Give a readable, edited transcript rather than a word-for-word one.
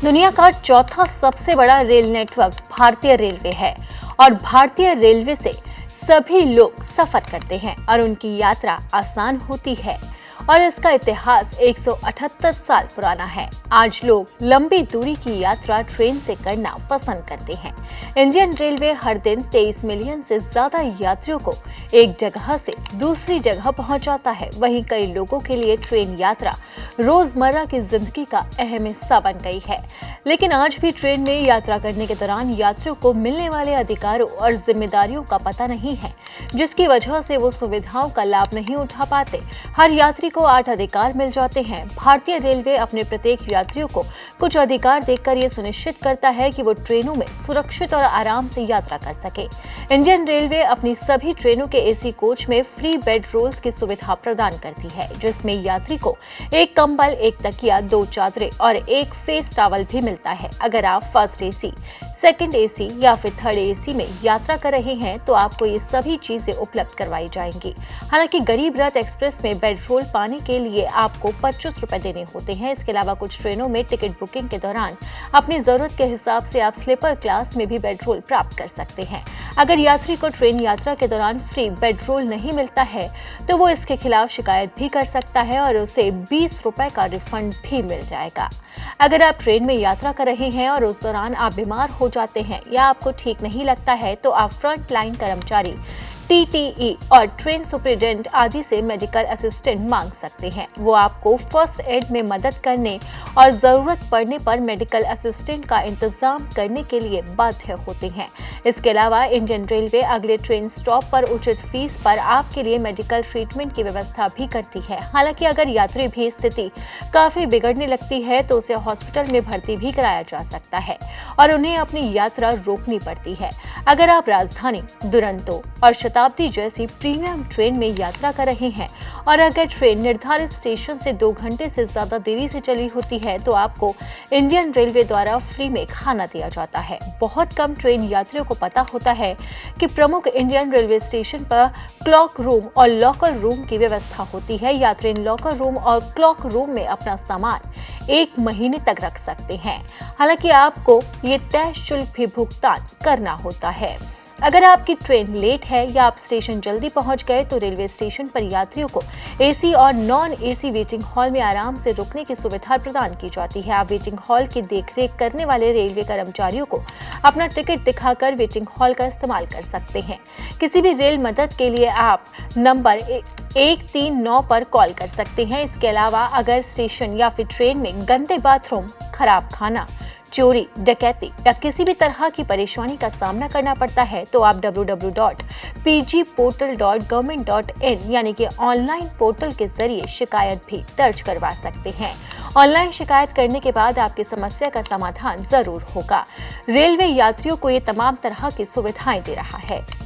दुनिया का चौथा सबसे बड़ा रेल नेटवर्क भारतीय रेलवे है और भारतीय रेलवे से सभी लोग सफर करते हैं और उनकी यात्रा आसान होती है और इसका इतिहास 178 साल पुराना है। आज लोग लंबी दूरी की यात्रा ट्रेन से करना पसंद करते हैं। इंडियन रेलवे हर दिन 23 मिलियन से ज्यादा यात्रियों को एक जगह से दूसरी जगह पहुंचाता है। वहीं कई लोगों के लिए ट्रेन यात्रा रोजमर्रा की जिंदगी का अहम हिस्सा बन गई है। लेकिन आज भी ट्रेन में यात्रा करने के दौरान यात्रियों को मिलने वाले अधिकारों और जिम्मेदारियों का पता नहीं है, जिसकी वजह से वो सुविधाओं का लाभ नहीं उठा पाते। हर यात्री को 8 अधिकार मिल जाते हैं। भारतीय रेलवे अपने प्रत्येक यात्रियों को कुछ अधिकार देकर ये सुनिश्चित करता है कि वो ट्रेनों में सुरक्षित और आराम से यात्रा कर सके। इंडियन रेलवे अपनी सभी ट्रेनों के एसी कोच में फ्री बेड रोल्स की सुविधा प्रदान करती है, जिसमें यात्री को एक कंबल, एक तकिया, 2 चादरें और एक फेस टॉवल भी मिलता है। अगर आप फर्स्ट एसी, सेकंड एसी या फिर थर्ड एसी में यात्रा कर रहे हैं तो आपको ये सभी चीजें उपलब्ध करवाई जाएंगी। हालांकि गरीब रथ एक्सप्रेस में बेड रोल पाने के लिए आपको 25 रुपए देने होते हैं। इसके अलावा कुछ ट्रेनों में टिकट बुकिंग के दौरान अपनी जरूरत के हिसाब से आप स्लीपर क्लास में भी बेड रोल प्राप्त कर सकते हैं। अगर यात्री को ट्रेन यात्रा के दौरान फ्री बेड रोल नहीं मिलता है तो वो इसके खिलाफ शिकायत भी कर सकता है और उसे 20 रुपए का रिफंड भी मिल जाएगा। अगर आप ट्रेन में यात्रा कर रहे हैं और उस दौरान आप बीमार हो जाते हैं या आपको ठीक नहीं लगता है तो आप फ्रंट लाइन कर्मचारी, टीटीई और ट्रेन सुपरिटेंडेंट आदि से मेडिकल असिस्टेंट मांग सकते हैं। वो आपको फर्स्ट एड में मदद करने और जरूरत पड़ने पर मेडिकल असिस्टेंट का इंतजाम करने के लिए बाध्य होते हैं। इसके अलावा इंडियन रेलवे अगले ट्रेन स्टॉप पर उचित फीस पर आपके लिए मेडिकल ट्रीटमेंट की व्यवस्था भी करती है। हालांकि अगर यात्री भी स्थिति काफी बिगड़ने लगती है तो उसे हॉस्पिटल में भर्ती भी कराया जा सकता है और उन्हें अपनी यात्रा रोकनी पड़ती है। अगर आप राजधानी, दुरंतो और शताब्दी जैसी प्रीमियम ट्रेन में यात्रा कर रहे हैं और अगर ट्रेन निर्धारित स्टेशन से 2 घंटे से ज्यादा देरी से चली होती है तो आपको इंडियन रेलवे द्वारा फ्री में खाना दिया जाता है। बहुत कम ट्रेन यात्रियों को पता होता है कि प्रमुख इंडियन रेलवे स्टेशन पर क्लॉक रूम और लॉकर रूम की व्यवस्था होती है। यात्री इन लॉकर रूम और क्लॉक रूम में अपना सामान 1 महीने तक रख सकते हैं। हालांकि आपको ये तय शुल्क भी भुगतान करना होता है। अगर आपकी ट्रेन लेट है या आप स्टेशन जल्दी पहुंच गए तो रेलवे स्टेशन पर यात्रियों को एसी और नॉन एसी वेटिंग हॉल में आराम से रुकने की सुविधा प्रदान की जाती है। आप वेटिंग हॉल की देखरेख करने वाले रेलवे कर्मचारियों को अपना टिकट दिखाकर वेटिंग हॉल का इस्तेमाल कर सकते हैं। किसी भी रेल मदद के लिए आप नंबर 139 पर कॉल कर सकते हैं। इसके अलावा अगर स्टेशन या फिर ट्रेन में गंदे बाथरूम, खराब खाना, चोरी, डकैती या किसी भी तरह की परेशानी का सामना करना पड़ता है तो आप www.pgportal.government.in यानी कि ऑनलाइन पोर्टल के जरिए शिकायत भी दर्ज करवा सकते हैं। ऑनलाइन शिकायत करने के बाद आपकी समस्या का समाधान जरूर होगा। रेलवे यात्रियों को ये तमाम तरह की सुविधाएं दे रहा है।